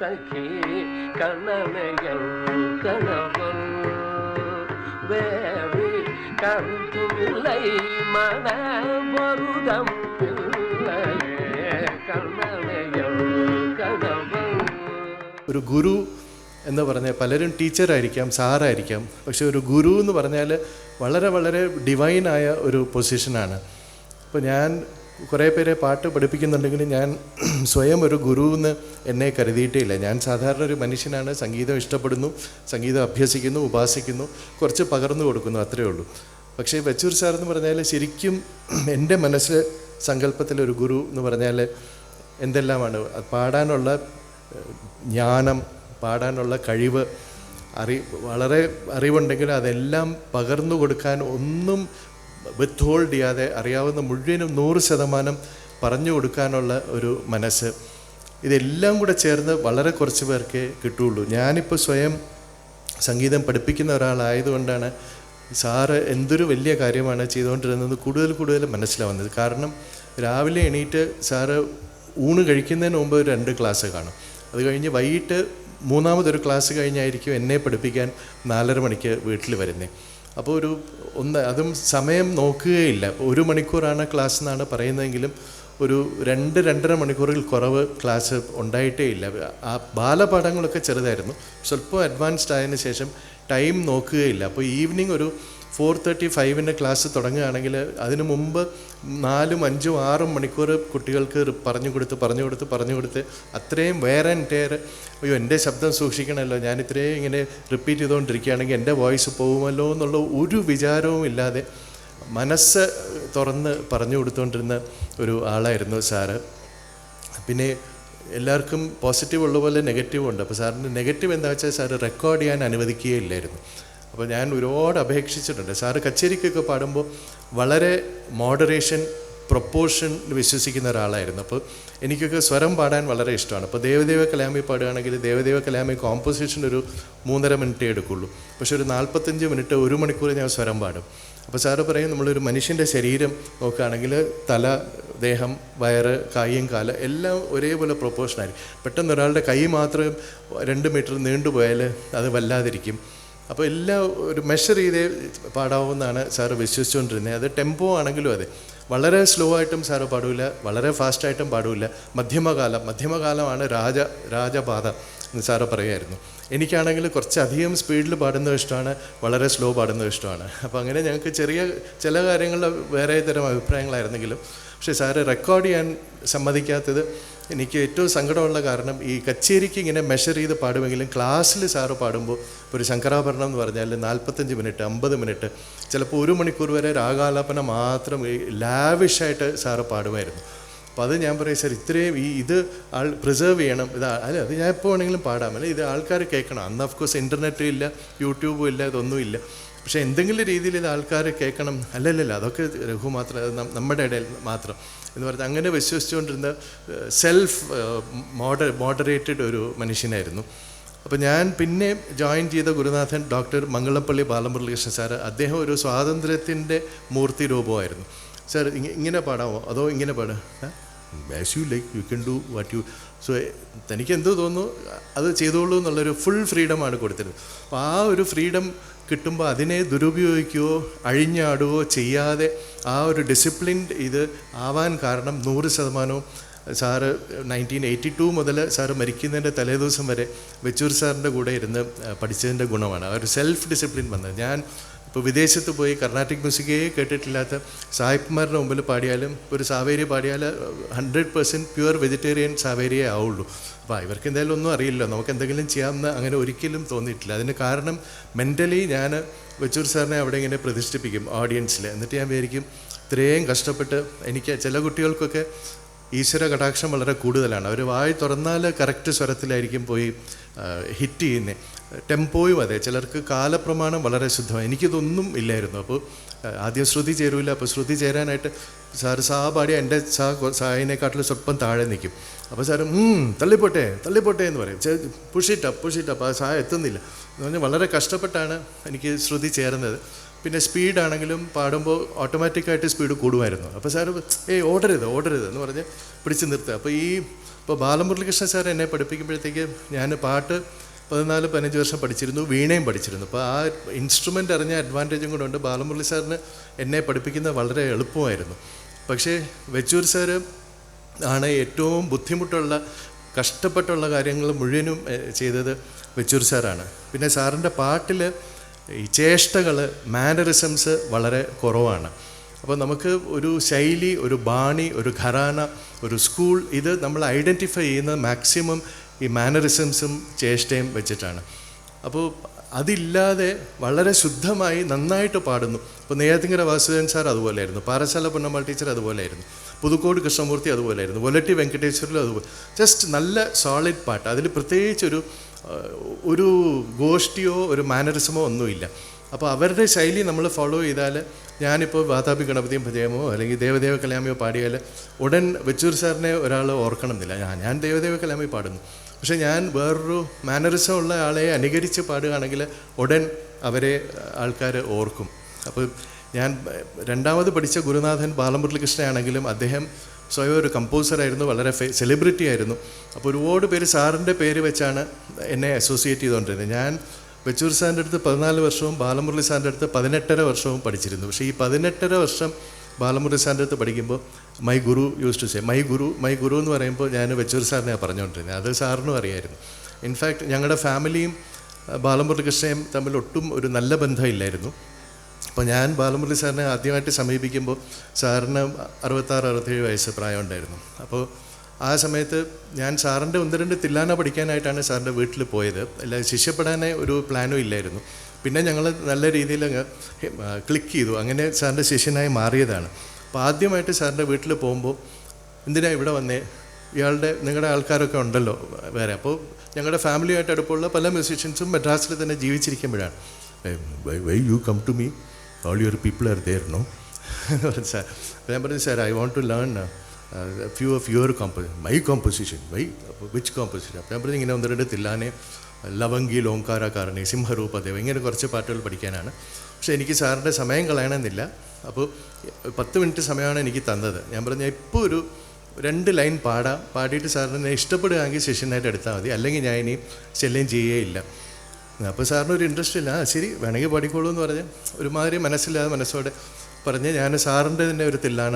சகி கண்ணனையல் கணவன் வேறு கருத்துமில்லை மன வருதம் பிள்ளையே கண்ணனையல் കണവൻ. ഒരു ഗുരു എന്ന് പറഞ്ഞാൽ പലരും ടീച്ചറായിരിക്കാം, സാറായിരിക്കാം. പക്ഷെ ഒരു ഗുരു എന്ന് പറഞ്ഞാൽ വളരെ വളരെ ഡിവൈനായ ഒരു പൊസിഷനാണ്. അപ്പോൾ ഞാൻ കുറേ പേരെ പാട്ട് പഠിപ്പിക്കുന്നുണ്ടെങ്കിലും ഞാൻ സ്വയം ഒരു ഗുരു എന്ന് എന്നെ കരുതിയിട്ടേ ഇല്ല. ഞാൻ സാധാരണ ഒരു മനുഷ്യനാണ്. സംഗീതം ഇഷ്ടപ്പെടുന്നു, സംഗീതം അഭ്യസിക്കുന്നു, ഉപാസിക്കുന്നു, കുറച്ച് പകർന്നു കൊടുക്കുന്നു, അത്രയേ ഉള്ളൂ. പക്ഷേ ബച്ചൂർ സാർ എന്ന് പറഞ്ഞാൽ ശരിക്കും എൻ്റെ മനസ്സിൽ സങ്കല്പത്തിലൊരു ഗുരു എന്ന് പറഞ്ഞാൽ എന്തെല്ലാമാണ് പാടാനുള്ള ജ്ഞാനം, പാടാനുള്ള കഴിവ്, വളരെ അറിവുണ്ടെങ്കിൽ അതെല്ലാം പകർന്നു കൊടുക്കാൻ ഒന്നും വിത്ത്ഹോൾഡ് ചെയ്യാതെ അറിയാവുന്ന മുഴുവനും 100% പറഞ്ഞു കൊടുക്കാനുള്ള ഒരു മനസ്സ്, ഇതെല്ലാം കൂടെ ചേർന്ന് വളരെ കുറച്ച് പേർക്കേ കിട്ടുകയുള്ളൂ. ഞാനിപ്പോൾ സ്വയം സംഗീതം പഠിപ്പിക്കുന്ന ഒരാളായതുകൊണ്ടാണ് സാറ് എന്തൊരു വലിയ കാര്യമാണ് ചെയ്തുകൊണ്ടിരുന്നത് കൂടുതൽ മനസ്സിലാവുന്നത്. കാരണം രാവിലെ എണീറ്റ് സാറ് ഊണ് കഴിക്കുന്നതിന് മുമ്പ് 2 ക്ലാസ് കാണും. അത് കഴിഞ്ഞ് വൈകിട്ട് 3ാമതൊരു ക്ലാസ് കഴിഞ്ഞായിരിക്കും എന്നെ പഠിപ്പിക്കാൻ 4:30 മണിക്ക് വീട്ടിൽ വരുന്നത്. അപ്പോൾ അതും സമയം നോക്കുകയില്ല. 1 മണിക്കൂറാണ് ക്ലാസ് എന്നാണ് പറയുന്നതെങ്കിലും ഒരു 2-2.5 മണിക്കൂറിൽ കുറവ് ക്ലാസ് ഉണ്ടായിട്ടേ ഇല്ല. ആ ബാലപാഠങ്ങളൊക്കെ ചെറുതായിരുന്നു, സ്വല്പം അഡ്വാൻസ്ഡ് ആയതിനു ശേഷം ടൈം നോക്കുകയില്ല. അപ്പോൾ ഈവനിങ് ഒരു 4:35 ക്ലാസ് തുടങ്ങുകയാണെങ്കിൽ അതിനു മുമ്പ് 4, 5, 6 മണിക്കൂർ കുട്ടികൾക്ക് പറഞ്ഞു കൊടുത്ത് അത്രയും വേറെ അയ്യോ എൻ്റെ ശബ്ദം സൂക്ഷിക്കണമല്ലോ, ഞാൻ ഇത്രയും ഇങ്ങനെ റിപ്പീറ്റ് ചെയ്തുകൊണ്ടിരിക്കുകയാണെങ്കിൽ എൻ്റെ വോയിസ് പോകുമല്ലോ എന്നുള്ള ഒരു വിചാരവും ഇല്ലാതെ മനസ്സ് തുറന്ന് പറഞ്ഞു കൊടുത്തുകൊണ്ടിരുന്ന ഒരു ആളായിരുന്നു സാറ്. പിന്നെ എല്ലാവർക്കും പോസിറ്റീവ് ഉള്ള പോലെ നെഗറ്റീവും ഉണ്ട്. അപ്പോൾ സാറിൻ്റെ നെഗറ്റീവ് എന്താ വെച്ചാൽ സാറ് റെക്കോർഡ് ചെയ്യാൻ അനുവദിക്കുകയില്ലായിരുന്നു. അപ്പോൾ ഞാൻ ഒരുപാട് അപേക്ഷിച്ചിട്ടുണ്ട്. സാറ് കച്ചേരിക്കൊക്കെ പാടുമ്പോൾ വളരെ മോഡറേഷൻ, പ്രൊപ്പോർഷൻ വിശ്വസിക്കുന്ന ഒരാളായിരുന്നു. അപ്പോൾ എനിക്കൊക്കെ സ്വരം പാടാൻ വളരെ ഇഷ്ടമാണ്. അപ്പോൾ ദേവദേവ കലാമി പാടുകയാണെങ്കിൽ ദേവദേവ കലാമി കോമ്പോസിഷൻ ഒരു 3.5 മിനിറ്റേ എടുക്കുള്ളൂ. പക്ഷെ ഒരു 45 മിനിറ്റ് 1 മണിക്കൂർ ഞാൻ സ്വരം പാടും. അപ്പോൾ സാറ് പറയും, നമ്മളൊരു മനുഷ്യൻ്റെ ശരീരം നോക്കുകയാണെങ്കിൽ തല, ദേഹം, വയറ്, കൈയും കാല് എല്ലാം ഒരേപോലെ പ്രൊപ്പോർഷനായിരിക്കും. പെട്ടെന്ന് ഒരാളുടെ കൈ മാത്രം 2 മീറ്റർ നീണ്ടുപോയാൽ അത് വല്ലാതിരിക്കും. അപ്പോൾ എല്ലാം ഒരു മെഷർ ചെയ്തേ പാടാവുമെന്നാണ് സാറ് വിശ്വസിച്ചുകൊണ്ടിരുന്നത്. അത് ടെമ്പോ ആണെങ്കിലും അതെ, വളരെ സ്ലോ ആയിട്ടും സാറ് പാടില്ല, വളരെ ഫാസ്റ്റായിട്ടും പാടില്ല. മധ്യമകാലമാണ് രാജപാത എന്ന് സാറ് പറയുമായിരുന്നു. എനിക്കാണെങ്കിൽ കുറച്ചധികം സ്പീഡിൽ പാടുന്നത് ഇഷ്ടമാണ്, വളരെ സ്ലോ പാടുന്നത് ഇഷ്ടമാണ്. അപ്പോൾ അങ്ങനെ ഞങ്ങൾക്ക് ചില കാര്യങ്ങളിൽ വേറെ തരം അഭിപ്രായങ്ങളായിരുന്നെങ്കിലും പക്ഷേ സാറ് റെക്കോർഡ് ചെയ്യാൻ സമ്മതിക്കാത്തത് എനിക്ക് ഏറ്റവും സങ്കടമുള്ള കാരണം ഈ കച്ചേരിക്ക് ഇങ്ങനെ മെഷർ ചെയ്ത് പാടുമെങ്കിലും ക്ലാസ്സിൽ സാറ് പാടുമ്പോൾ ഒരു ശങ്കരാഭരണം എന്ന് പറഞ്ഞാൽ 45 മിനിറ്റ് 50 മിനിറ്റ് ചിലപ്പോൾ 1 മണിക്കൂർ വരെ രാഗാലാപന മാത്രം ലാവിഷായിട്ട് സാറ് പാടുമായിരുന്നു. അപ്പോൾ അത് ഞാൻ പറയും, സാർ ഇത്രയും ഇത് പ്രിസർവ് ചെയ്യണം, അത് ഞാൻ എപ്പോൾ വേണമെങ്കിലും പാടാം, അല്ലെ ഇത് ആൾക്കാർ കേൾക്കണം. അന്ന് ഓഫ്കോഴ്സ് ഇൻ്റർനെറ്റും ഇല്ല, യൂട്യൂബും ഇല്ല, ഇതൊന്നുമില്ല. പക്ഷേ എന്തെങ്കിലും രീതിയിൽ ഇത് ആൾക്കാർ കേൾക്കണം. അല്ലല്ല അതൊക്കെ രഘു മാത്രം, നമ്മുടെ ഇടയിൽ മാത്രം എന്ന് പറഞ്ഞാൽ അങ്ങനെ വിശ്വസിച്ചുകൊണ്ടിരുന്ന സെൽഫ് മോഡറേറ്റഡ് ഒരു മനുഷ്യനായിരുന്നു. അപ്പോൾ ഞാൻ പിന്നെ ജോയിൻ ചെയ്ത ഗുരുനാഥൻ ഡോക്ടർ മംഗളപ്പള്ളി ബാലമുരളീകൃഷ്ണൻ സാറ്. അദ്ദേഹം ഒരു സ്വാതന്ത്ര്യത്തിൻ്റെ മൂർത്തി രൂപമായിരുന്നു. സാർ ഇങ്ങനെ പാടാമോ അതോ ഇങ്ങനെ പാടാം, as you like, you can do what you. So തനിക്ക് എന്തോ തോന്നുന്നു അത് ചെയ്തോളൂ എന്നുള്ളൊരു ഫുൾ ഫ്രീഡമാണ് കൊടുത്തിരുന്നത്. അപ്പോൾ ആ ഒരു ഫ്രീഡം കിട്ടുമ്പോൾ അതിനെ ദുരുപയോഗിക്കുകയോ അഴിഞ്ഞാടുകയോ ചെയ്യാതെ ആ ഒരു ഡിസിപ്ലിൻഡ് ഇത് ആവാൻ കാരണം 100% സാറ് 1982 മുതൽ സാറ് മരിക്കുന്നതിൻ്റെ തലേദിവസം വരെ ബച്ചൂർ സാറിൻ്റെ കൂടെ ഇരുന്ന് പഠിച്ചതിൻ്റെ ഗുണമാണ് ആ ഒരു സെൽഫ് ഡിസിപ്ലിൻ വന്നത്. ഞാൻ ഇപ്പോൾ വിദേശത്ത് പോയി കർണാട്ടിക് മ്യൂസിക്കേ കേട്ടിട്ടില്ലാത്ത സായിപ്പന്മാരുടെ മുമ്പിൽ പാടിയാലും ഒരു സാവേരി പാടിയാൽ 100% പ്യുവർ വെജിറ്റേറിയൻ സാവേരിയേ ആവുള്ളൂ. അപ്പോൾ ഇവർക്ക് എന്തായാലും ഒന്നും അറിയില്ല, നമുക്ക് എന്തെങ്കിലും ചെയ്യാമെന്ന് അങ്ങനെ ഒരിക്കലും തോന്നിയിട്ടില്ല. അതിന് കാരണം മെൻ്റലി ഞാൻ ബച്ചൂർ സാറിനെ അവിടെ ഇങ്ങനെ പ്രതിഷ്ഠിപ്പിക്കും ഓഡിയൻസിൽ. എന്നിട്ട് ഞാൻ വിചാരിക്കും ഇത്രയും കഷ്ടപ്പെട്ട് എനിക്ക് ചില കുട്ടികൾക്കൊക്കെ ഈശ്വര കടാക്ഷം വളരെ കൂടുതലാണ്. അവർ വായി തുറന്നാൽ കറക്റ്റ് സ്വരത്തിലായിരിക്കും പോയി ഹിറ്റ് ചെയ്യുന്നത്. ടെമ്പോയും അതെ, ചിലർക്ക് കാലപ്രമാണം വളരെ ശുദ്ധമാണ്. എനിക്കിതൊന്നും ഇല്ലായിരുന്നു. അപ്പോൾ ആദ്യം ശ്രുതി ചേരൂല. അപ്പോൾ ശ്രുതി ചേരാനായിട്ട് സാറ് സാ പാടിയ എൻ്റെ സായിനെക്കാട്ടിൽ സ്വല്പം താഴെ നിൽക്കും. അപ്പോൾ സാറ് തള്ളിപ്പോട്ടെ എന്ന് പറയും, പുഷിട്ടപ്പ് ആ സാ എത്തുന്നില്ല എന്ന് പറഞ്ഞാൽ വളരെ കഷ്ടപ്പെട്ടാണ് എനിക്ക് ശ്രുതി ചേർന്നത്. പിന്നെ സ്പീഡാണെങ്കിലും പാടുമ്പോൾ ഓട്ടോമാറ്റിക്കായിട്ട് സ്പീഡ് കൂടുമായിരുന്നു. അപ്പോൾ സാറ് ഓടരുത് എന്ന് പറഞ്ഞ് പിടിച്ച് നിർത്തുക. അപ്പോൾ ഇപ്പോൾ ബാലമുരളികൃഷ്ണൻ സാർ എന്നെ പഠിപ്പിക്കുമ്പോഴത്തേക്ക് ഞാൻ പാട്ട് 14-15 വർഷം പഠിച്ചിരുന്നു, വീണയും പഠിച്ചിരുന്നു. അപ്പോൾ ആ ഇൻസ്ട്രുമെൻ്റ് അറിഞ്ഞ അഡ്വാൻറ്റേജും കൂടെ ഉണ്ട്. ബാലമുരളി സാറിന് എന്നെ പഠിപ്പിക്കുന്നത് വളരെ എളുപ്പമായിരുന്നു. പക്ഷേ വെച്ചൂർ സാറ് ആണ് ഏറ്റവും ബുദ്ധിമുട്ടുള്ള കഷ്ടപ്പെട്ടുള്ള കാര്യങ്ങൾ മുഴുവനും ചെയ്തത് വെച്ചൂർ സാറാണ്. പിന്നെ സാറിൻ്റെ പാട്ടിൽ ഈ ചേഷ്ടകൾ, മാനറിസംസ് വളരെ കുറവാണ്. അപ്പോൾ നമുക്ക് ഒരു ശൈലി, ഒരു ബാണി, ഒരു ഘറാന, ഒരു സ്കൂൾ, ഇത് നമ്മൾ ഐഡൻറ്റിഫൈ ചെയ്യുന്നത് മാക്സിമം ഈ മാനറിസംസും ചേഷ്ടയും വെച്ചിട്ടാണ്. അപ്പോൾ അതില്ലാതെ വളരെ ശുദ്ധമായി നന്നായിട്ട് പാടുന്നു. ഇപ്പോൾ നെയ്യാറ്റിങ്കര വാസുദേവൻ സാർ അതുപോലെയായിരുന്നു, പാറശാല പൊന്നമ്മാൾ ടീച്ചർ അതുപോലെയായിരുന്നു, പുതുക്കോട് കൃഷ്ണമൂർത്തി അതുപോലെയായിരുന്നു, വൊലറ്റി വെങ്കടേശ്വരിലും അതുപോലെ. ജസ്റ്റ് നല്ല സോളിഡ് പാട്ട്. അതിൽ പ്രത്യേകിച്ചൊരു ഗോഷ്ഠിയോ ഒരു മാനറിസമോ ഒന്നുമില്ല. അപ്പോൾ അവരുടെ ശൈലി നമ്മൾ ഫോളോ ചെയ്താൽ, ഞാനിപ്പോൾ വാതാപി ഗണപതിയും ഭജയമോ അല്ലെങ്കിൽ ദേവദേവ കല്യാമിയോ പാടിയാൽ ഉടൻ വെച്ചൂർ സാറിനെ ഒരാൾ ഓർക്കണമെന്നില്ല. ഞാൻ ദേവദേവ കല്യാമി പാടുന്നു, പക്ഷേ ഞാൻ വേറൊരു മാനറിസം ഉള്ള ആളെ അനുകരിച്ച് പാടുകയാണെങ്കിൽ ഉടൻ അവരെ ആൾക്കാർ ഓർക്കും. അപ്പോൾ ഞാൻ രണ്ടാമത് പഠിച്ച ഗുരുനാഥൻ ബാലമുരളികൃഷ്ണനാണെങ്കിലും അദ്ദേഹം സ്വയം ഒരു കമ്പോസറായിരുന്നു, വളരെ സെലിബ്രിറ്റി ആയിരുന്നു. അപ്പോൾ ഒരുപാട് പേര് സാറിൻ്റെ പേര് വെച്ചാണ് എന്നെ അസോസിയേറ്റ് ചെയ്തുകൊണ്ടിരുന്നത്. ഞാൻ വെച്ചൂർ സാറിൻ്റെ അടുത്ത് 14 വർഷവും ബാലമുരളി സാറിൻ്റെ അടുത്ത് 18.5 വർഷവും പഠിച്ചിരുന്നു. പക്ഷേ ഈ 18.5 വർഷം ബാലമുരളി സാറിൻ്റെ അടുത്ത് പഠിക്കുമ്പോൾ my guru used to say my guru എന്ന് പറയുമ്പോൾ ഞാൻ വെച്ചൂർ സാറിനെ പറഞ്ഞുകൊണ്ടിരുന്നത്. അത് സാറിനും അറിയായിരുന്നു. ഇൻഫാക്റ്റ് ഞങ്ങളുടെ ഫാമിലിയും ബാലമുരളികൃഷ്ണയും തമ്മിൽ ഒട്ടും ഒരു നല്ല ബന്ധമില്ലായിരുന്നു. അപ്പോൾ ഞാൻ ബാലമുരളി സാറിനെ ആദ്യമായിട്ട് സമീപിക്കുമ്പോൾ സാറിന് 66-67 വയസ്സ് പ്രായമുണ്ടായിരുന്നു. അപ്പോൾ ആ സമയത്ത് ഞാൻ സാറിൻ്റെ 1-2 തില്ലാന പഠിക്കാനായിട്ടാണ് സാറിൻ്റെ വീട്ടിൽ പോയത്. അല്ല, ശിഷ്യപ്പെടാനേ ഒരു പ്ലാനും ഇല്ലായിരുന്നു. പിന്നെ ഞങ്ങൾ നല്ല രീതിയിൽ ക്ലിക്ക് ചെയ്തു. അങ്ങനെ സാറിൻ്റെ ശിഷ്യനായി മാറിയതാണ്. അപ്പോൾ ആദ്യമായിട്ട് സാറിൻ്റെ വീട്ടിൽ പോകുമ്പോൾ, എന്തിനാ ഇവിടെ വന്നേ, നിങ്ങളുടെ ആൾക്കാരൊക്കെ ഉണ്ടല്ലോ വേറെ. അപ്പോൾ ഞങ്ങളുടെ ഫാമിലിയായിട്ട് അടുപ്പമുള്ള പല മ്യൂസീഷ്യൻസും മദ്രാസിൽ തന്നെ ജീവിച്ചിരിക്കുമ്പോഴാണ് why you come to me, all your people are there no sir. അപ്പോൾ ഞാൻ പറഞ്ഞു, sir I want to learn few of your my composition. Which composition? അപ്പോൾ ഞാൻ പറഞ്ഞു, ഇങ്ങനെ 1-2 തില്ലാനെ, ലവംഗി, ലോങ്കാര കാരണി, സിംഹരൂപദേവ, ഇങ്ങനെ കുറച്ച് പാട്ടുകൾ പഠിക്കാനാണ്. പക്ഷേ എനിക്ക് സാറിൻ്റെ സമയം കളയണമെന്നില്ല. അപ്പോൾ 10 മിനിറ്റ് സമയമാണ് എനിക്ക് തന്നത്. ഞാൻ പറഞ്ഞു, ഇപ്പോൾ ഒരു 2 ലൈൻ പാടിയിട്ട് സാറിനെ ഇഷ്ടപ്പെടുകയാണെങ്കിൽ ശിഷ്യനായിട്ട് എടുത്താൽ മതി, അല്ലെങ്കിൽ ഞാൻ ഇനി ശല്യം ചെയ്യുകയില്ല. അപ്പോൾ സാറിനൊരു ഇൻട്രസ്റ്റ് ഇല്ല. ശരി, വേണമെങ്കിൽ പാടിക്കോളൂ എന്ന് പറഞ്ഞ് ഒരുമാതിരി മനസ്സോടെ പറഞ്ഞ് ഞാൻ സാറിൻ്റെ തന്നെ ഒരു തില്ലാന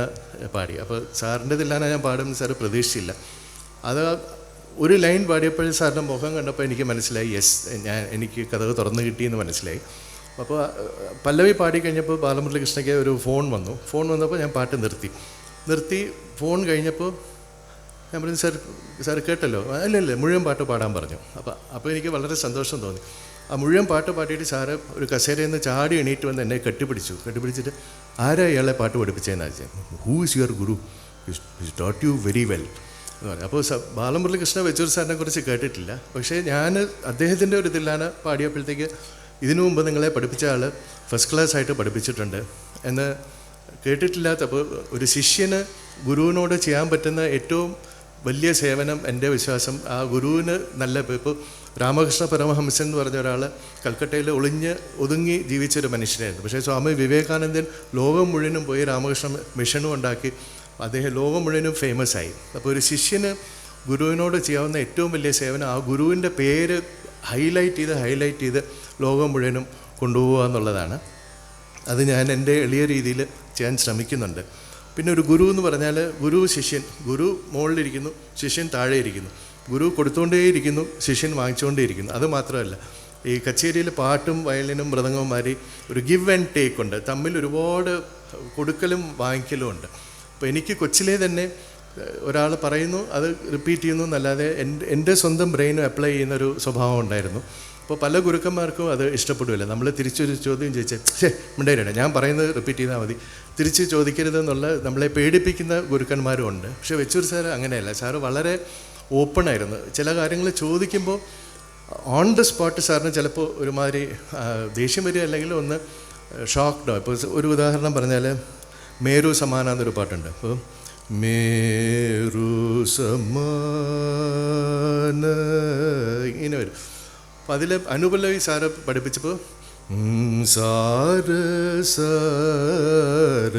പാടി. അപ്പോൾ സാറിൻ്റെ തില്ലാന ഞാൻ പാടുമെന്ന് സാറ് പ്രതീക്ഷിച്ചില്ല. അത് ഒരു ലൈൻ പാടിയപ്പോഴും സാറിൻ്റെ മുഖം കണ്ടപ്പോൾ എനിക്ക് മനസ്സിലായി, യെസ്, എനിക്ക് കഥക് തുറന്നു കിട്ടിയെന്ന് മനസ്സിലായി. അപ്പോൾ പല്ലവി പാടിക്കഴിഞ്ഞപ്പോൾ ബാലമുരളികൃഷ്ണയ്ക്ക് ഒരു ഫോൺ വന്നപ്പോൾ ഞാൻ പാട്ട് നിർത്തി. ഫോൺ കഴിഞ്ഞപ്പോൾ ഞാൻ പറഞ്ഞു, സാർ കേട്ടല്ലോ? അല്ലല്ലേ, മുഴുവൻ പാട്ട് പാടാൻ പറഞ്ഞു. അപ്പോൾ എനിക്ക് വളരെ സന്തോഷം തോന്നി. ആ മുഴുവൻ പാട്ട് പാടിയിട്ട് സാറ് ഒരു കസേരയിൽ നിന്ന് ചാടി എണീറ്റ് വന്ന് എന്നെ കെട്ടിപ്പിടിച്ചിട്ട് ആരാ ഇയാളെ പാട്ട് പഠിപ്പിച്ചതെന്ന് ചോദിച്ചാൽ, who is your Guru, his taught you very well എന്ന് പറഞ്ഞു. അപ്പോൾ ബാലമുരളികൃഷ്ണ വെച്ചൂർ സാറിനെ കുറിച്ച് കേട്ടിട്ടില്ല. പക്ഷേ ഞാൻ അദ്ദേഹത്തിൻ്റെ ഒരു തില്ലാന പാടിയപ്പോഴത്തേക്ക്, ഇതിനു മുമ്പ് നിങ്ങളെ പഠിപ്പിച്ച ആൾ ഫസ്റ്റ് ക്ലാസ് ആയിട്ട് പഠിപ്പിച്ചിട്ടുണ്ട് എന്ന് കേട്ടിട്ടില്ലാത്തപ്പോൾ, ഒരു ശിഷ്യന് ഗുരുവിനോട് ചെയ്യാൻ പറ്റുന്ന ഏറ്റവും വലിയ സേവനം എൻ്റെ വിശ്വാസം ആ ഗുരുവിന് നല്ല. ഇപ്പോൾ രാമകൃഷ്ണ പരമഹംസൻ എന്ന് പറഞ്ഞ ഒരാൾ കൽക്കട്ടയിൽ ഒതുങ്ങി ജീവിച്ചൊരു മനുഷ്യനായിരുന്നു. പക്ഷേ സ്വാമി വിവേകാനന്ദൻ ലോകം മുഴുവനും പോയി രാമകൃഷ്ണ മിഷനും ഉണ്ടാക്കി അദ്ദേഹം ലോകം മുഴുവനും ഫേമസ് ആയി. അപ്പോൾ ഒരു ശിഷ്യന് ഗുരുവിനോട് ചെയ്യാവുന്ന ഏറ്റവും വലിയ സേവനം ആ ഗുരുവിൻ്റെ പേര് ഹൈലൈറ്റ് ചെയ്ത് ലോകം മുഴുവനും കൊണ്ടുപോകുക എന്നുള്ളതാണ്. അത് ഞാൻ എൻ്റെ എളിയ രീതിയിൽ ചെയ്യാൻ ശ്രമിക്കുന്നുണ്ട്. പിന്നെ ഒരു ഗുരു എന്ന് പറഞ്ഞാൽ ഗുരു മുകളിലിരിക്കുന്നു, ശിഷ്യൻ താഴെ ഇരിക്കുന്നു. ഗുരു കൊടുത്തുകൊണ്ടേയിരിക്കുന്നു, ശിഷ്യൻ വാങ്ങിച്ചുകൊണ്ടേയിരിക്കുന്നു. അത് മാത്രമല്ല, ഈ കച്ചേരിയിൽ പാട്ടും വയലിനും മൃദംഗവും മാറി ഒരു ഗിവ് ആൻഡ് ടേക്ക് ഉണ്ട്, തമ്മിൽ ഒരുപാട് കൊടുക്കലും വാങ്ങിക്കലും ഉണ്ട്. അപ്പോൾ എനിക്ക് കൊച്ചിലേ തന്നെ ഒരാൾ പറയുന്നു, അത് റിപ്പീറ്റ് ചെയ്യുന്നു എന്നല്ലാതെ എൻ്റെ സ്വന്തം ബ്രെയിനും അപ്ലൈ ചെയ്യുന്നൊരു സ്വഭാവം ഉണ്ടായിരുന്നു. അപ്പോൾ പല ഗുരുക്കന്മാർക്കും അത് ഇഷ്ടപ്പെടില്ല. നമ്മൾ തിരിച്ചൊരു ചോദ്യം ചോദിച്ചാൽ മിണ്ടായിരട്ടെ, ഞാൻ പറയുന്നത് റിപ്പീറ്റ് ചെയ്താൽ മതി, തിരിച്ച് ചോദിക്കരുതെന്നുള്ള നമ്മളെ പേടിപ്പിക്കുന്ന ഗുരുക്കന്മാരും ഉണ്ട്. പക്ഷേ വെച്ചൂർ സാറ് അങ്ങനെയല്ല. സാറ് വളരെ ഓപ്പണായിരുന്നു. ചില കാര്യങ്ങൾ ചോദിക്കുമ്പോൾ ഓൺ ദ സ്പോട്ട് സാറിന് ചിലപ്പോൾ ഒരുമാതിരി ദേഷ്യം വരിക, അല്ലെങ്കിൽ ഒന്ന് ഷോക്ക്ഡോ. ഇപ്പോൾ ഒരു ഉദാഹരണം പറഞ്ഞാൽ, മേരു സമാന എന്നൊരു പാട്ടുണ്ട്. അപ്പോൾ മേരു സമാന ഇങ്ങനെ വരും. അപ്പോൾ അതിൽ അനുപല്ലവി സാറ് പഠിപ്പിച്ചപ്പോൾ സാര സാര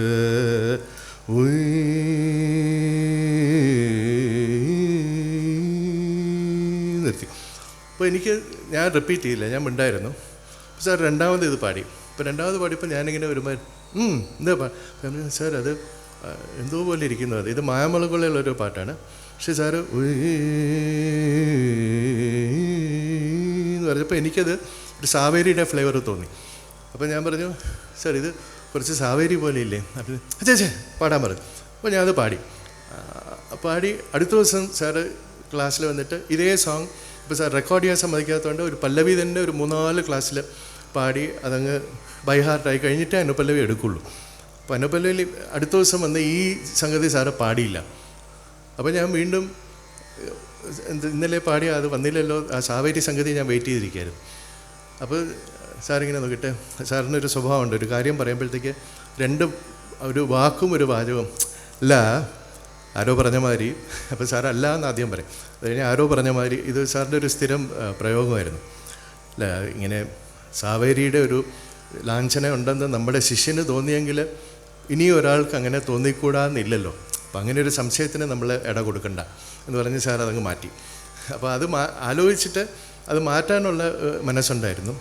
നിർത്തി. അപ്പോൾ ഞാൻ റിപ്പീറ്റ് ചെയ്യില്ല, ഞാൻ മിണ്ടായിരുന്നു. സാർ രണ്ടാമത് ഇത് പാടി. ഇപ്പോൾ രണ്ടാമത് പാടിയപ്പോൾ ഞാനിങ്ങനെ വരുമ്പോൾ എന്താ സാർ അത് എന്തോ പോലെ ഇരിക്കുന്നു, ഇത് മായാമളകൊള്ളയുള്ളൊരു പാട്ടാണ്. പക്ഷേ സാറ് എന്ന് പറഞ്ഞപ്പോൾ എനിക്കത് ഒരു സാവേരിയുടെ ഫ്ലേവർ തോന്നി. അപ്പോൾ ഞാൻ പറഞ്ഞു, സാർ ഇത് കുറച്ച് സാവേരി പോലെ ഇല്ലേ? അപ്പം ചേച്ചേ പാടാൻ പറഞ്ഞു. അപ്പോൾ ഞാനത് പാടി അടുത്ത ദിവസം സാറ് ക്ലാസ്സിൽ വന്നിട്ട് ഇതേ സോങ് ഇപ്പോൾ സാർ റെക്കോർഡ് ചെയ്യാൻ സമ്മതിക്കാത്തതുകൊണ്ട് ഒരു പല്ലവി തന്നെ ഒരു 3-4 ക്ലാസ്സിൽ പാടി അതങ്ങ് ബൈ ഹാർട്ടായി കഴിഞ്ഞിട്ടേ അനുപല്ലവി എടുക്കുള്ളൂ. അപ്പോൾ അനുപല്ലവിയിൽ അടുത്ത ദിവസം വന്ന് ഈ സംഗതി സാറ് പാടിയില്ല. അപ്പോൾ ഞാൻ വീണ്ടും ഇന്നലെ പാടി അത് വന്നില്ലല്ലോ, ആ സാവേരി സംഗതി ഞാൻ വെയിറ്റ് ചെയ്തിരിക്കുകയായിരുന്നു. അപ്പോൾ സാറിങ്ങനെ നോക്കിയിട്ട്, സാറിനൊരു സ്വഭാവമുണ്ട്, ഒരു കാര്യം പറയുമ്പോഴത്തേക്ക് ഒരു വാക്കും ഒരു വാചകവും അല്ല ആരോ പറഞ്ഞ മാതിരി. അപ്പോൾ സാർ അല്ല എന്ന് ആദ്യം പറയും, അത് കഴിഞ്ഞാൽ ആരോ പറഞ്ഞ മാതിരി. ഇത് സാറിൻ്റെ ഒരു സ്ഥിരം പ്രയോഗമായിരുന്നു. അല്ല ഇങ്ങനെ സാവേരിയുടെ ഒരു ലാഞ്ചന ഉണ്ടെന്ന് നമ്മുടെ ശിഷ്യന് തോന്നിയെങ്കിൽ ഇനി ഒരാൾക്ക് അങ്ങനെ തോന്നിക്കൂടാന്നില്ലല്ലോ. അപ്പം അങ്ങനെ ഒരു സംശയത്തിന് നമ്മൾ ഇട കൊടുക്കണ്ട എന്ന് പറഞ്ഞ് സാർ അതങ്ങ് മാറ്റി. അപ്പോൾ അത് ആലോചിച്ചിട്ട് അത് മാറ്റാനുള്ള മനസ്സുണ്ടായിരുന്നു.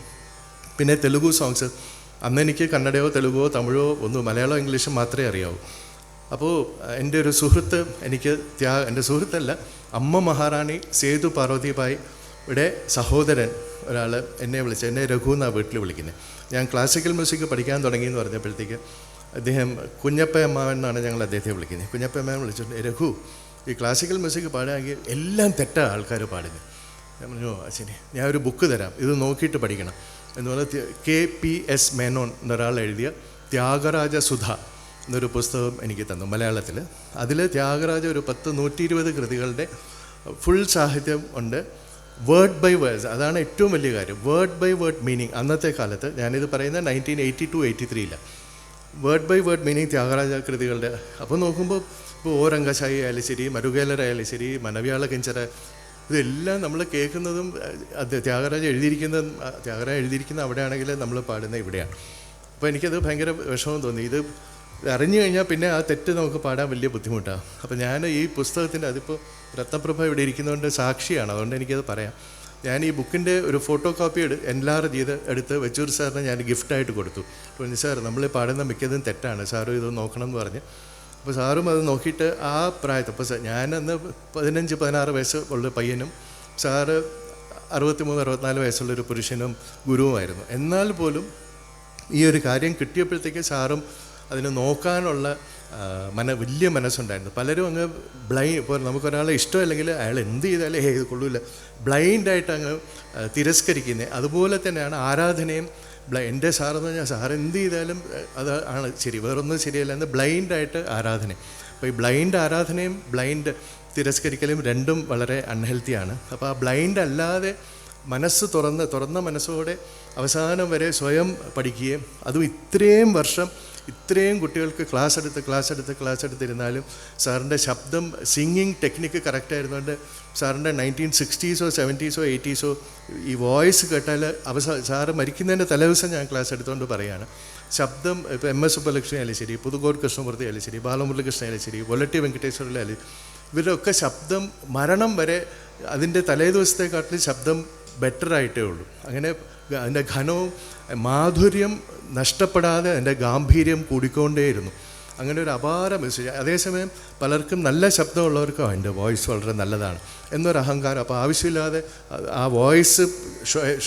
പിന്നെ തെലുഗു സോങ്സ്, അന്ന് എനിക്ക് കന്നഡയോ തെലുഗോ തമിഴോ ഒന്നും, മലയാളമോ ഇംഗ്ലീഷും മാത്രമേ അറിയാവൂ. അപ്പോൾ എൻ്റെ ഒരു സുഹൃത്ത് എൻ്റെ സുഹൃത്തല്ല, അമ്മ മഹാറാണി സേതു പാർവതിബായി ഇവിടെ സഹോദരൻ ഒരാൾ എന്നെ രഘു എന്നാണ് വീട്ടിൽ വിളിക്കുന്നത്. ഞാൻ ക്ലാസിക്കൽ മ്യൂസിക് പഠിക്കാൻ തുടങ്ങിയെന്ന് പറഞ്ഞപ്പോഴത്തേക്ക് അദ്ദേഹം കുഞ്ഞപ്പയമ്മാവൻ എന്നാണ് ഞങ്ങൾ അദ്ദേഹത്തെ വിളിക്കുന്നത്. കുഞ്ഞപ്പയമ്മാവൻ വിളിച്ചിട്ട്, രഘു ഈ ക്ലാസിക്കൽ മ്യൂസിക് പാടുകയാണെങ്കിൽ എല്ലാം തെറ്റാ ആൾക്കാർ പാടുന്നത്. ഞാൻ പറഞ്ഞു ശരി, ഞാൻ ഒരു ബുക്ക് തരാം, ഇത് നോക്കിയിട്ട് പഠിക്കണം എന്ന് പറഞ്ഞാൽ KPS മേനോൻ എന്നൊരാൾ എഴുതിയ ത്യാഗരാജ സുധ എന്നൊരു പുസ്തകം എനിക്ക് തന്നു മലയാളത്തിൽ. അതിൽ ത്യാഗരാജ ഒരു 120 കൃതികളുടെ ഫുൾ സാഹിത്യം ഉണ്ട്, വേർഡ് ബൈ വേർഡ്സ്. അതാണ് ഏറ്റവും വലിയ കാര്യം, വേർഡ് ബൈ വേർഡ് മീനിങ്. അന്നത്തെ കാലത്ത് ഞാനിത് പറയുന്നത് 1982-83 word by word meaning Tyagaraja കൃതികളുടെ. അപ്പോൾ നോക്കുമ്പോൾ ഇപ്പോൾ ഓ രംഗശായി ആയാലും ശരി, മരുകേലരായാലും ശരി, മനവ്യാള കിഞ്ചര, ഇതെല്ലാം നമ്മൾ കേൾക്കുന്നതും ത്യാഗരാജ എഴുതിയിരിക്കുന്ന അവിടെയാണെങ്കിൽ നമ്മൾ പാടുന്ന ഇവിടെയാണ്. അപ്പോൾ എനിക്കത് ഭയങ്കര വിഷമം തോന്നി. ഇത് അറിഞ്ഞു കഴിഞ്ഞാൽ പിന്നെ ആ തെറ്റ് നമുക്ക് പാടാൻ വലിയ ബുദ്ധിമുട്ടാണ്. അപ്പോൾ ഞാൻ ഈ പുസ്തകത്തിൻ്റെ, അതിപ്പോൾ രത്നപ്രഭ ഇവിടെ ഇരിക്കുന്നതുകൊണ്ട് സാക്ഷിയാണ്, അതുകൊണ്ട് എനിക്കത് പറയാം. ഞാൻ ഈ ബുക്കിൻ്റെ ഒരു ഫോട്ടോ കോപ്പി എൻലാർജ് ചെയ്ത് എടുത്ത് വെച്ചൂർ സാറിന് ഞാൻ ഗിഫ്റ്റായിട്ട് കൊടുത്തു. അപ്പോൾ സാർ നമ്മൾ പാടുന്ന മിക്കതും തെറ്റാണ്, സാറും ഇത് നോക്കണം എന്ന് പറഞ്ഞ്. അപ്പോൾ സാറും അത് നോക്കിയിട്ട് ആ പ്രായത്തിൽ, അപ്പോൾ ഞാനന്ന് 15-16 വയസ്സ് ഉള്ള പയ്യനും സാറ് 63-64 വയസ്സുള്ളൊരു പുരുഷനും ഗുരുവുമായിരുന്നു. എന്നാൽ പോലും ഈ ഒരു കാര്യം കിട്ടിയപ്പോഴത്തേക്ക് സാറും അതിന് നോക്കാനുള്ള വലിയ മനസ്സുണ്ടായിരുന്നു. പലരും അങ്ങ് ഇപ്പോൾ നമുക്കൊരാളെ ഇഷ്ടമല്ലെങ്കിൽ അയാൾ എന്ത് ചെയ്താലും ഇത് കൊള്ളില്ല, ബ്ലൈൻഡായിട്ട് അങ്ങ് തിരസ്കരിക്കുന്നത്. അതുപോലെ തന്നെയാണ് ആരാധനയും. എൻ്റെ സാറെന്ന് പറഞ്ഞാൽ സാർ എന്ത് ചെയ്താലും അത് ആണ് ശരി, വേറൊന്നും ശരിയല്ല എന്ന് ബ്ലൈൻഡായിട്ട് ആരാധന. അപ്പോൾ ഈ ബ്ലൈൻഡ് ആരാധനയും ബ്ലൈൻഡ് തിരസ്കരിക്കലും രണ്ടും വളരെ അൺഹെൽത്തിയാണ്. അപ്പോൾ ആ ബ്ലൈൻഡ് അല്ലാതെ മനസ്സ് തുറന്ന മനസ്സോടെ അവസാനം വരെ സ്വയം പഠിക്കുകയും, അതും ഇത്രയും വർഷം ഇത്രയും കുട്ടികൾക്ക് ക്ലാസ് എടുത്തിരുന്നാലും സാറിൻ്റെ ശബ്ദം സിംഗിങ് ടെക്നിക്ക് കറക്റ്റായിരുന്നുകൊണ്ട് സാറിൻ്റെ 1960s 70s 80s ഈ വോയിസ് കേട്ടാൽ സാറ് മരിക്കുന്നതിൻ്റെ തലേദിവസം ഞാൻ ക്ലാസ് എടുത്തുകൊണ്ട് പറയുകയാണ്, ശബ്ദം ഇപ്പോൾ MS സുബ്ബലക്ഷ്മി ആയാലും ശരി, പുതുകോട് കൃഷ്ണമൂർത്തി ആയാലും ശരി, ബാലമുരളികൃഷ്ണൻ ആയാലും ശരി, വൊല്ലട്ടി വെങ്കടേശ്വരലായാലും ഇവരൊക്കെ ശബ്ദം മരണം വരെ അതിൻ്റെ തലേദിവസത്തെക്കാട്ടിലും ശബ്ദം ബെറ്ററായിട്ടേ ഉള്ളൂ. അങ്ങനെ അതിൻ്റെ ഘനവും മാധുര്യം നഷ്ടപ്പെടാതെ അതിൻ്റെ ഗാംഭീര്യം കൂടിക്കൊണ്ടേയിരുന്നു. അങ്ങനെ ഒരു അപാര മെസ്സേജ്. അതേസമയം പലർക്കും നല്ല ശബ്ദമുള്ളവർക്കും അതിൻ്റെ വോയിസ് വളരെ നല്ലതാണ് എന്നൊരു അഹങ്കാരം. അപ്പോൾ ആവശ്യമില്ലാതെ ആ വോയിസ്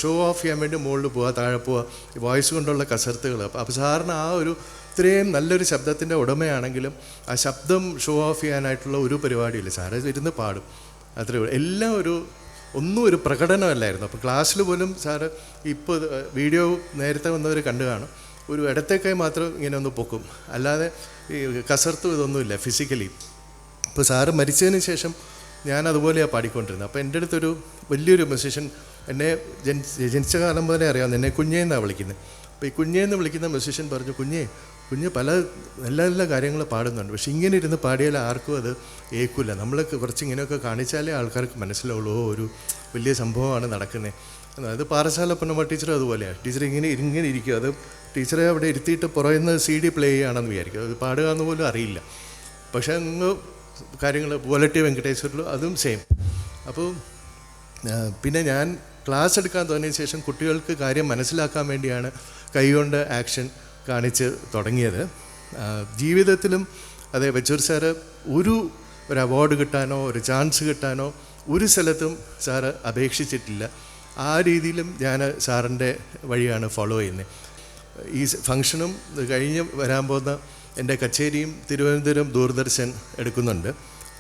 ഷോ ഓഫ് ചെയ്യാൻ വേണ്ടി മുകളിൽ പോവുക, താഴെ പോവുക, ഈ വോയിസ് കൊണ്ടുള്ള കസർത്തുകൾ. അപ്പോൾ സാറിന് ആ ഒരു ഇത്രയും നല്ലൊരു ശബ്ദത്തിൻ്റെ ഉടമയാണെങ്കിലും ആ ശബ്ദം ഷോ ഓഫ് ചെയ്യാനായിട്ടുള്ള ഒരു പരിപാടിയില്ല. സാറ് ഇരുന്ന് പാടും, അത്രയേ. എല്ലാം ഒന്നും ഒരു പ്രകടനമല്ലായിരുന്നു. അപ്പോൾ ക്ലാസ്സിൽ പോലും സാറ് ഇപ്പോൾ വീഡിയോ നേരത്തെ വന്നവർ കണ്ടു കാണും, ഒരു ഇടത്തേക്കായി മാത്രം ഇങ്ങനെ ഒന്ന് പൊക്കും, അല്ലാതെ ഈ കസർത്തും ഇതൊന്നുമില്ല ഫിസിക്കലി. ഇപ്പോൾ സാറ് മരിച്ചതിന് ശേഷം ഞാൻ അതുപോലെയാണ് പാടിക്കൊണ്ടിരുന്നത്. അപ്പോൾ എൻ്റെ അടുത്തൊരു വലിയൊരു മ്യൂസീഷ്യൻ, എന്നെ ജനിച്ച കാലം മുതലേ അറിയാവുന്ന, എന്നെ കുഞ്ഞേന്നാണ് വിളിക്കുന്നത്. അപ്പോൾ ഈ കുഞ്ഞേന്ന് വിളിക്കുന്ന മ്യൂസീഷ്യൻ പറഞ്ഞു, കുഞ്ഞ് പല നല്ല നല്ല കാര്യങ്ങൾ പാടുന്നുണ്ട്, പക്ഷെ ഇങ്ങനെ ഇരുന്ന് പാടിയാൽ ആർക്കും അത് ഏക്കില്ല. നമ്മൾ കുറച്ച് ഇങ്ങനെയൊക്കെ കാണിച്ചാലേ ആൾക്കാർക്ക് മനസ്സിലാവുള്ളൂ, ഒരു വലിയ സംഭവമാണ് നടക്കുന്നത്. അത് പാറശാല പൊന്നമ്മ ടീച്ചർ അതുപോലെയാണ്. ടീച്ചർ ഇങ്ങനെ ഇരിക്കും. അത് ടീച്ചറെ അവിടെ ഇരുത്തിയിട്ട് പുറയുന്ന CD പ്ലേ ചെയ്യുകയാണെന്ന് വിചാരിക്കും. അത് പാടുക എന്ന് പോലും അറിയില്ല. പക്ഷേ അങ്ങ് കാര്യങ്ങൾ വോലറ്റി വെങ്കടേശ്വരിലും അതും സെയിം. അപ്പോൾ പിന്നെ ഞാൻ ക്ലാസ് എടുക്കാൻ തുടങ്ങിയ ശേഷം കുട്ടികൾക്ക് കാര്യം മനസ്സിലാക്കാൻ വേണ്ടിയാണ് കൈകൊണ്ട് ആക്ഷൻ കാണിച്ച് തുടങ്ങിയത്. ജീവിതത്തിലും അതെ, വെച്ചൂർ സാറ് ഒരു അവാർഡ് കിട്ടാനോ ഒരു ചാൻസ് കിട്ടാനോ ഒരു സ്ഥലത്തും സാറ് അപേക്ഷിച്ചിട്ടില്ല. ആ രീതിയിലും ഞാൻ സാറിൻ്റെ വഴിയാണ് ഫോളോ ചെയ്യുന്നത്. ഈ ഫങ്ഷനും കഴിഞ്ഞ് വരാൻ പോകുന്ന എൻ്റെ കച്ചേരിയും തിരുവനന്തപുരം ദൂരദർശൻ എടുക്കുന്നുണ്ട്.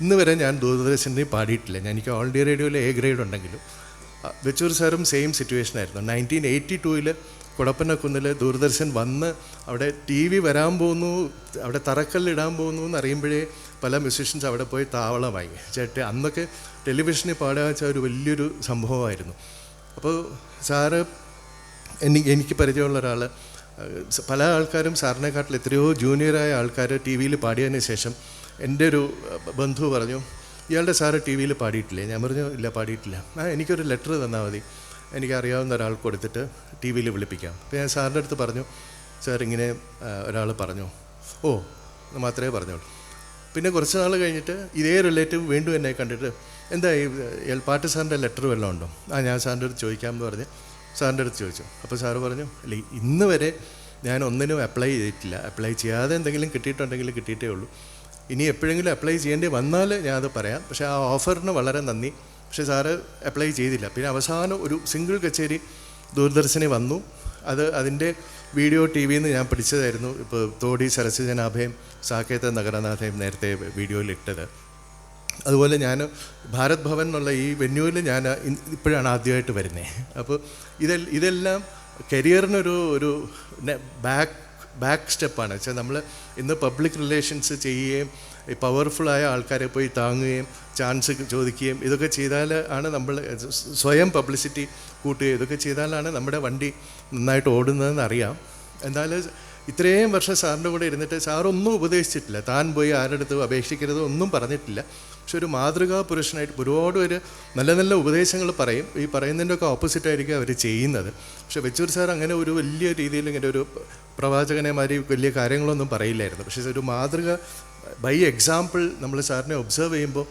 ഇന്ന് വരെ ഞാൻ ദൂരദർശനിൽ പാടിയിട്ടില്ല. എനിക്ക് ഓൾ ഇന്ത്യ റേഡിയോയിൽ A ഗ്രേഡ് ഉണ്ടെങ്കിലും വെച്ചൂർ സാറും സെയിം സിറ്റുവേഷനായിരുന്നു. 1982 കുടപ്പനക്കുന്നിൽ ദൂരദർശൻ വന്ന് അവിടെ TV വരാൻ പോകുന്നു, അവിടെ തറക്കല്ലിടാൻ പോകുന്നു എന്നറിയുമ്പോഴേ പല മ്യൂസീഷ്യൻസ് അവിടെ പോയി താവളമായി. അന്നൊക്കെ ടെലിവിഷനിൽ പാടുക വെച്ചാൽ ഒരു വലിയൊരു സംഭവമായിരുന്നു. അപ്പോൾ സാറ് എനിക്ക് പരിചയമുള്ള ഒരാൾ, പല ആൾക്കാരും സാറിനെക്കാട്ടിൽ എത്രയോ ജൂനിയറായ ആൾക്കാർ TV പാടിയതിന് ശേഷം എൻ്റെ ഒരു ബന്ധു പറഞ്ഞു, ഇയാളുടെ സാറ് TV പാടിയിട്ടില്ലേ? ഞാൻ പറഞ്ഞു, ഇല്ല പാടിയിട്ടില്ല. എനിക്കൊരു ലെറ്റർ തന്നാൽ മതി, എനിക്കറിയാവുന്ന ഒരാൾ കൊടുത്തിട്ട് TV വിളിപ്പിക്കാം. അപ്പോൾ ഞാൻ സാറിൻ്റെ അടുത്ത് പറഞ്ഞു, സാർ ഇങ്ങനെ ഒരാൾ പറഞ്ഞു. ഓ എന്ന് മാത്രമേ പറഞ്ഞോളൂ. പിന്നെ കുറച്ച് നാൾ കഴിഞ്ഞിട്ട് ഇതേ റിലേറ്റീവ് വീണ്ടും എന്നെ കണ്ടിട്ട്, എന്താ ഈ പാട്ട് സാറിൻ്റെ ലെറ്റർ വല്ലതും ഉണ്ടോ? ഞാൻ സാറിൻ്റെ അടുത്ത് ചോദിക്കാമെന്ന് പറഞ്ഞ് സാറിൻ്റെ അടുത്ത് ചോദിച്ചു. അപ്പോൾ സാറ് പറഞ്ഞു, അല്ല ഇന്ന് വരെ ഞാൻ ഒന്നിനും അപ്ലൈ ചെയ്തിട്ടില്ല. അപ്ലൈ ചെയ്യാതെ എന്തെങ്കിലും കിട്ടിയിട്ടുണ്ടെങ്കിൽ കിട്ടിയിട്ടേ ഉള്ളൂ. ഇനി എപ്പോഴെങ്കിലും അപ്ലൈ ചെയ്യേണ്ടി വന്നാൽ ഞാനത് പറയാം. പക്ഷേ ആ ഓഫറിന് വളരെ നന്ദി. പക്ഷേ സാറ് അപ്ലൈ ചെയ്തില്ല. പിന്നെ അവസാനം ഒരു സിംഗിൾ കച്ചേരി ദൂരദർശനിൽ വന്നു. അതിൻ്റെ വീഡിയോ TV ഞാൻ പിടിച്ചതായിരുന്നു. ഇപ്പോൾ തോടി സരസ്വജനാഭയം സാക്കേത നഗരനാഥയും നേരത്തെ വീഡിയോയിൽ ഇട്ടത്. അതുപോലെ ഞാൻ ഭാരത് ഭവൻ എന്നുള്ള ഈ വെന്യൂവിൽ ഞാൻ ഇപ്പോഴാണ് ആദ്യമായിട്ട് വരുന്നത്. അപ്പോൾ ഇതെല്ലാം കരിയറിനൊരു ബാക്ക് സ്റ്റെപ്പാണ്. വെച്ചാൽ നമ്മൾ ഇന്ന് പബ്ലിക് റിലേഷൻസ് ചെയ്യുകയും ഈ പവർഫുള്ളായ ആൾക്കാരെ പോയി താങ്ങുകയും ചാൻസ് ചോദിക്കുകയും ഇതൊക്കെ ചെയ്താൽ ആണ് നമ്മൾ സ്വയം പബ്ലിസിറ്റി കൂട്ടുകയും ഇതൊക്കെ ചെയ്താലാണ് നമ്മുടെ വണ്ടി നന്നായിട്ട് ഓടുന്നതെന്ന് അറിയാം. എന്നാലും ഇത്രയും വർഷം സാറിൻ്റെ കൂടെ ഇരുന്നിട്ട് സാറൊന്നും ഉപദേശിച്ചിട്ടില്ല. താൻ പോയി ആരുടെ അടുത്ത് അപേക്ഷിക്കരുത് ഒന്നും പറഞ്ഞിട്ടില്ല. പക്ഷെ ഒരു മാതൃകാ പുരുഷനായിട്ട് ഒരുപാട് പേര് നല്ല നല്ല ഉപദേശങ്ങൾ പറയും. ഈ പറയുന്നതിൻ്റെയൊക്കെ ഓപ്പോസിറ്റായിരിക്കും അവർ ചെയ്യുന്നത്. പക്ഷെ വെച്ചൂർ സാർ അങ്ങനെ ഒരു വലിയ രീതിയിൽ ഇങ്ങനെ ഒരു പ്രവാചകനെമാരി വലിയ കാര്യങ്ങളൊന്നും പറയില്ലായിരുന്നു. പക്ഷേ ഒരു മാതൃക ബൈ എക്സാമ്പിൾ നമ്മൾ സാറിനെ ഒബ്സർവ് ചെയ്യുമ്പോൾ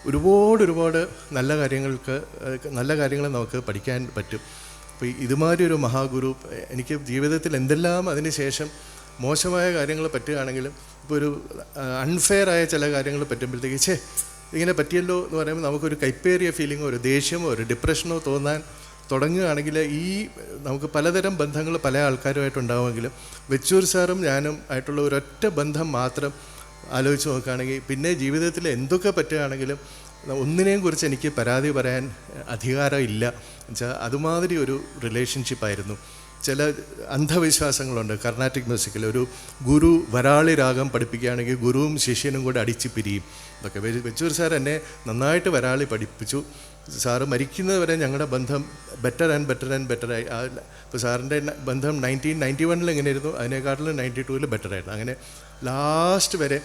ഒരുപാട് നല്ല കാര്യങ്ങൾ നമുക്ക് പഠിക്കാൻ പറ്റും. അപ്പോൾ ഇതുമാതിരി ഒരു മഹാഗുരു എനിക്ക് ജീവിതത്തിൽ എന്തെല്ലാം അതിന് ശേഷം മോശമായ കാര്യങ്ങൾ പറ്റുകയാണെങ്കിലും ഇപ്പോൾ ഒരു അൺഫെയർ ആയ ചില കാര്യങ്ങൾ പറ്റുമ്പോഴത്തേക്ക് ഇങ്ങനെ പറ്റിയല്ലോ എന്ന് പറയുമ്പോൾ നമുക്കൊരു കൈപ്പേറിയ ഫീലിങ്ങോ ഒരു ദേഷ്യമോ ഒരു ഡിപ്രഷനോ തോന്നാൻ തുടങ്ങുകയാണെങ്കിൽ നമുക്ക് പലതരം ബന്ധങ്ങൾ പല ആൾക്കാരുമായിട്ടുണ്ടാവുമെങ്കിലും വെച്ചൂർ സാറും ഞാനും ആയിട്ടുള്ള ഒരൊറ്റ ബന്ധം മാത്രം ആലോചിച്ച് നോക്കുകയാണെങ്കിൽ പിന്നെ ജീവിതത്തിൽ എന്തൊക്കെ പറ്റുകയാണെങ്കിലും ഒന്നിനെയും കുറിച്ച് എനിക്ക് പരാതി പറയാൻ അധികാരമില്ല. എന്നുവെച്ചാൽ അതുമാതിരി ഒരു റിലേഷൻഷിപ്പായിരുന്നു. ചില അന്ധവിശ്വാസങ്ങളുണ്ട് കർണാട്ടിക് മ്യൂസിക്കിൽ. ഒരു ഗുരു വരാളി രാഗം പഠിപ്പിക്കുകയാണെങ്കിൽ ഗുരുവും ശിഷ്യനും കൂടെ അടിച്ച് പിരിയും. ഇതൊക്കെ വെച്ചൂർ സാർ എന്നെ നന്നായിട്ട് വരാളി പഠിപ്പിച്ചു. സാറ് മരിക്കുന്നത് വരെ ഞങ്ങളുടെ ബന്ധം ബെറ്റർ ആൻഡ് ബെറ്ററായി. ഇപ്പോൾ സാറിൻ്റെ ബന്ധം 1991 എങ്ങനെയായിരുന്നു അതിനെക്കാട്ടിലും 92 ബെറ്ററായിരുന്നു. അങ്ങനെ ലാസ്റ്റ് വരെ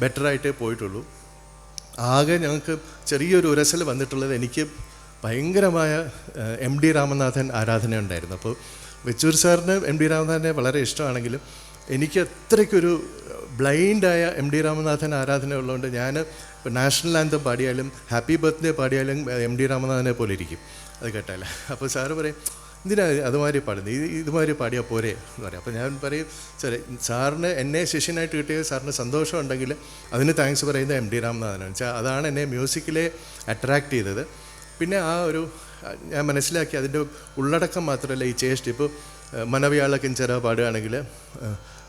ബെറ്ററായിട്ടേ പോയിട്ടുള്ളൂ. ആകെ ഞങ്ങൾക്ക് ചെറിയൊരു ഉരസൽ വന്നിട്ടുള്ളത് എനിക്ക് ഭയങ്കരമായ MD രാമനാഥൻ ആരാധന ഉണ്ടായിരുന്നു. അപ്പോൾ വെച്ചൂർ സാറിന് MD രാമനാഥനെ വളരെ ഇഷ്ടമാണെങ്കിലും എനിക്ക് അത്രയ്ക്കൊരു ബ്ലൈൻഡായ MD രാമനാഥൻ ആരാധന ഉള്ളതുകൊണ്ട് ഞാൻ ഇപ്പോൾ നാഷണൽ ആന്തം പാടിയാലും ഹാപ്പി ബർത്ത്ഡേ പാടിയാലും MD രാമനാഥനെ പോലെ ഇരിക്കും അത് കേട്ടാൽ. അപ്പോൾ സാറ് പറയും, എന്തിനാ അതുമാതിരി പാടുന്നത്, ഇതുമാതിരി പാടിയാൽ പോരെ എന്ന് പറയും. അപ്പോൾ ഞാൻ പറയും, സാറിന് എന്നെ ശിഷ്യനായിട്ട് കിട്ടിയ സാറിന് സന്തോഷമുണ്ടെങ്കിൽ അതിന് താങ്ക്സ് പറയുന്നത് MD രാമനാഥനാണ്. വെച്ചാൽ അതാണ് എന്നെ മ്യൂസിക്കിലെ അട്രാക്റ്റ് ചെയ്തത്. പിന്നെ ഞാൻ മനസ്സിലാക്കി അതിൻ്റെ ഉള്ളടക്കം മാത്രമല്ല ഈ ചേസ്റ്റ്. ഇപ്പോൾ മനവ്യാള കിഞ്ചര പാടുകയാണെങ്കിൽ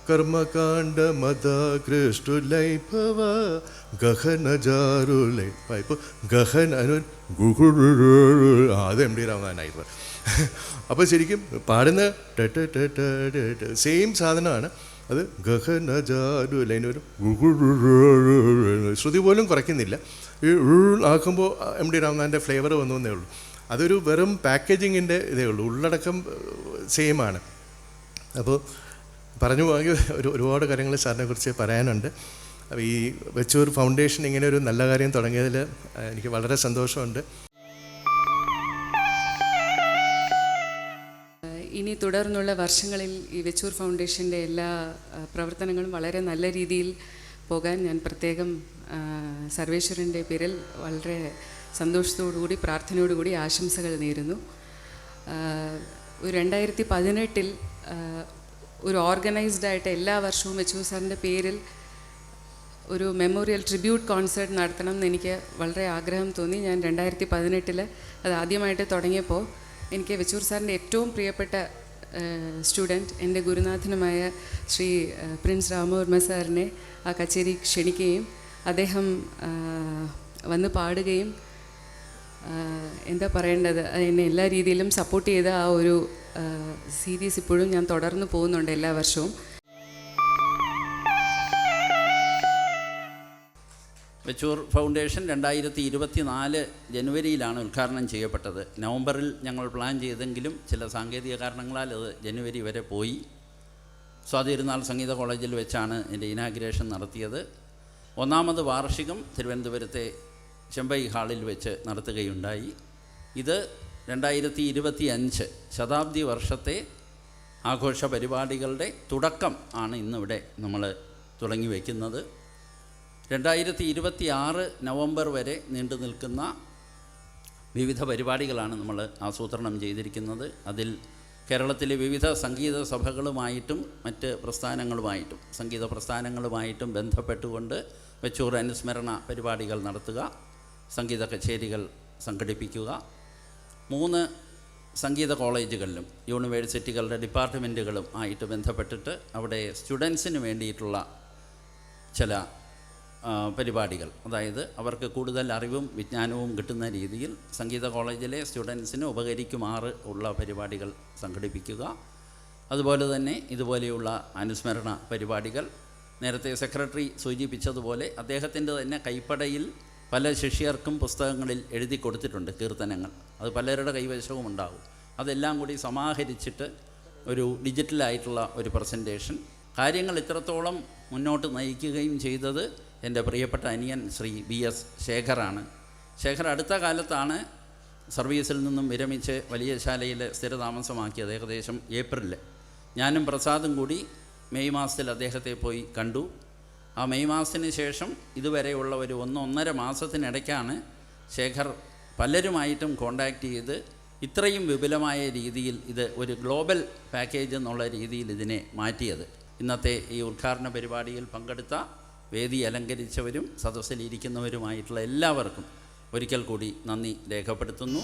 കർമ്മകാണ്ഡ മത കൃഷ്ടുലൈ ഭവ ഗഹന ജാരുലൈ. ഇപ്പോൾ ഗഹൻ അത് MD രാമനാഥനായിരുന്നു. അപ്പോൾ ശരിക്കും പാടുന്ന സെയിം സാധനമാണ് അത്. ഗഹന ജാരുലൈനൊരു ശ്രുതി പോലും കുറയ്ക്കുന്നില്ല. ഈ ആക്കുമ്പോൾ MD രാമനാഥൻ്റെ ഫ്ലേവർ വന്നു എന്നേ ഉള്ളൂ. അതൊരു വെറും പാക്കേജിങ്ങിൻ്റെ ഇതേ ഉള്ളൂ. ഉള്ളടക്കം സെയിമാണ്. അപ്പോൾ പറഞ്ഞു പോയെങ്കിൽ ഒരുപാട് കാര്യങ്ങൾ സാറിനെ കുറിച്ച് പറയാനുണ്ട്. അപ്പോൾ ഈ വെച്ചൂർ ഫൗണ്ടേഷൻ ഇങ്ങനെ ഒരു നല്ല കാര്യം തുടങ്ങിയതിൽ എനിക്ക് വളരെ സന്തോഷമുണ്ട്. ഇനി തുടർന്നുള്ള വർഷങ്ങളിൽ ഈ വെച്ചൂർ ഫൗണ്ടേഷൻ്റെ എല്ലാ പ്രവർത്തനങ്ങളും വളരെ നല്ല രീതിയിൽ പോകാൻ ഞാൻ പ്രത്യേകം സർവേശ്വരൻ്റെ പേരിൽ വളരെ സന്തോഷത്തോടുകൂടി പ്രാർത്ഥനയോടുകൂടി ആശംസകൾ നേരുന്നു. 2018 ഒരു ഓർഗനൈസ്ഡായിട്ട് എല്ലാ വർഷവും വെച്ചൂർ സാറിൻ്റെ പേരിൽ ഒരു മെമ്മോറിയൽ ട്രിബ്യൂട്ട് കോൺസേർട്ട് നടത്തണം എന്ന് എനിക്ക് വളരെ ആഗ്രഹം തോന്നി. ഞാൻ 2018 അത് ആദ്യമായിട്ട് തുടങ്ങിയപ്പോൾ എനിക്ക് വെച്ചൂർ സാറിൻ്റെ ഏറ്റവും പ്രിയപ്പെട്ട സ്റ്റുഡൻറ്റ്, എൻ്റെ ഗുരുനാഥനുമായ ശ്രീ പ്രിൻസ് രാമവർമ്മ സാറിനെ ആ കച്ചേരി ക്ഷണിക്കുകയും അദ്ദേഹം വന്ന് പാടുകയും എന്താ പറയേണ്ടത്, എന്നെ എല്ലാ രീതിയിലും സപ്പോർട്ട് ചെയ്ത ആ ഒരു സീരീസ് ഇപ്പോഴും ഞാൻ തുടർന്ന് പോകുന്നുണ്ട് എല്ലാ വർഷവും. വെച്ചൂർ ഫൗണ്ടേഷൻ 2024 ജനുവരിയിലാണ് ഉദ്ഘാടനം ചെയ്യപ്പെട്ടത്. നവംബറിൽ ഞങ്ങൾ പ്ലാൻ ചെയ്തെങ്കിലും ചില സാങ്കേതിക കാരണങ്ങളാൽ അത് ജനുവരി വരെ പോയി. സ്വാതി തിരുനാൾ സംഗീത കോളേജിൽ വെച്ചാണ് എൻ്റെ ഇനാഗുറേഷൻ നടത്തിയത്. 1ാമത് വാർഷികം തിരുവനന്തപുരത്തെ ചെമ്പൈ ഹാളിൽ വെച്ച് നടത്തുകയുണ്ടായി. ഇത് 2025 ശതാബ്ദി വർഷത്തെ ആഘോഷ പരിപാടികളുടെ തുടക്കം ആണ് ഇന്നിവിടെ നമ്മൾ തുടങ്ങി വയ്ക്കുന്നത്. 2026 നവംബർ വരെ നീണ്ടു നിൽക്കുന്ന വിവിധ പരിപാടികളാണ് നമ്മൾ ആസൂത്രണം ചെയ്തിരിക്കുന്നത്. അതിൽ കേരളത്തിലെ വിവിധ സംഗീത സഭകളുമായിട്ടും മറ്റ് പ്രസ്ഥാനങ്ങളുമായിട്ടും സംഗീത പ്രസ്ഥാനങ്ങളുമായിട്ടും ബന്ധപ്പെട്ടുകൊണ്ട് വെച്ചൂർ അനുസ്മരണ പരിപാടികൾ നടത്തുക, സംഗീത കച്ചേരികൾ സംഘടിപ്പിക്കുക. 3 സംഗീത കോളേജുകളിലും യൂണിവേഴ്സിറ്റികളുടെ ഡിപ്പാർട്ട്മെൻറ്റുകളും ആയിട്ട് ബന്ധപ്പെട്ടിട്ട് അവിടെ സ്റ്റുഡൻസിന് വേണ്ടിയിട്ടുള്ള ചില പരിപാടികൾ, അതായത് അവർക്ക് കൂടുതൽ അറിവും വിജ്ഞാനവും കിട്ടുന്ന രീതിയിൽ സംഗീത കോളേജിലെ സ്റ്റുഡൻസിന് ഉപകരിക്കുമാറ് ഉള്ള പരിപാടികൾ സംഘടിപ്പിക്കുക. അതുപോലെ തന്നെ ഇതുപോലെയുള്ള അനുസ്മരണ പരിപാടികൾ നേരത്തെ സെക്രട്ടറി സൂചിപ്പിച്ചതുപോലെ അദ്ദേഹത്തിൻ്റെ തന്നെ കൈപ്പടയിൽ പല ശിഷ്യർക്കും പുസ്തകങ്ങളിൽ എഴുതി കൊടുത്തിട്ടുണ്ട് കീർത്തനങ്ങൾ. അത് പലരുടെ കൈവശവും ഉണ്ടാകും. അതെല്ലാം കൂടി സമാഹരിച്ചിട്ട് ഒരു ഡിജിറ്റലായിട്ടുള്ള ഒരു പ്രസൻറ്റേഷൻ. കാര്യങ്ങൾ ഇത്രത്തോളം മുന്നോട്ട് നയിക്കുകയും ചെയ്തത് എൻ്റെ പ്രിയപ്പെട്ട അനിയൻ ശ്രീ BS ശേഖറാണ്. ശേഖർ അടുത്ത കാലത്താണ് സർവീസിൽ നിന്നും വിരമിച്ച് വലിയ ശാലയിൽ സ്ഥിരതാമസമാക്കിയത്, ഏകദേശം ഏപ്രിലിൽ. ഞാനും പ്രസാദും കൂടി മെയ് മാസത്തിൽ അദ്ദേഹത്തെ പോയി കണ്ടു. ആ മെയ് മാസത്തിന് ശേഷം ഇതുവരെയുള്ള ഒരു 1-1.5 മാസത്തിനിടയ്ക്കാണ് ശേഖർ പലരുമായിട്ടും കോണ്ടാക്റ്റ് ചെയ്ത് ഇത്രയും വിപുലമായ രീതിയിൽ ഇത് ഒരു ഗ്ലോബൽ പാക്കേജ് എന്നുള്ള രീതിയിൽ ഇതിനെ മാറ്റിയത്. ഇന്നത്തെ ഈ ഉദ്ഘാടന പരിപാടിയിൽ പങ്കെടുത്ത വേദി അലങ്കരിച്ചവരും സദസ്സിലിരിക്കുന്നവരുമായിട്ടുള്ള എല്ലാവർക്കും ഒരിക്കൽ കൂടി നന്ദി രേഖപ്പെടുത്തുന്നു.